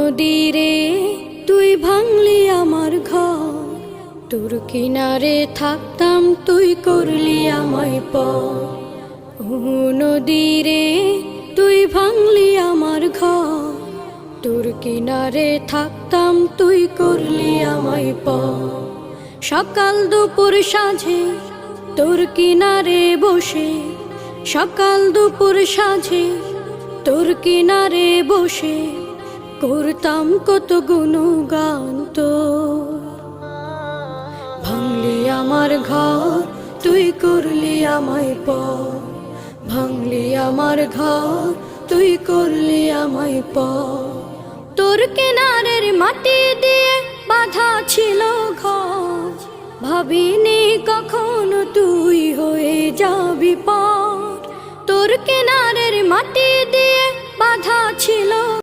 নদীরে তুই ভাঙলি আমার ঘর, তোর কিনারে থাকতাম তুই করলি আমায় পর। ও নদীরে তুই ভাঙলি আমার ঘর, তোর কিনারে থাকতাম তুই করলি আমায় পর। সকাল দুপুর সাঁঝে তোর কিনারে বসে, সকাল দুপুর সাঁঝে তোর কিনারে বসে করতাম কত গুণগান তোর। ভাঙলি আমার ঘর তুই করলি আমায় পর, ভাঙলি আমার ঘর তুই করলি আমায় পর। তোর কিনারের মাটি দিয়ে বাঁধা ছিল ঘর, ভাবিনি কখনো তুই হয়ে যাবি পার। তোর কিনারের মাটি দিয়ে বাঁধা ছিল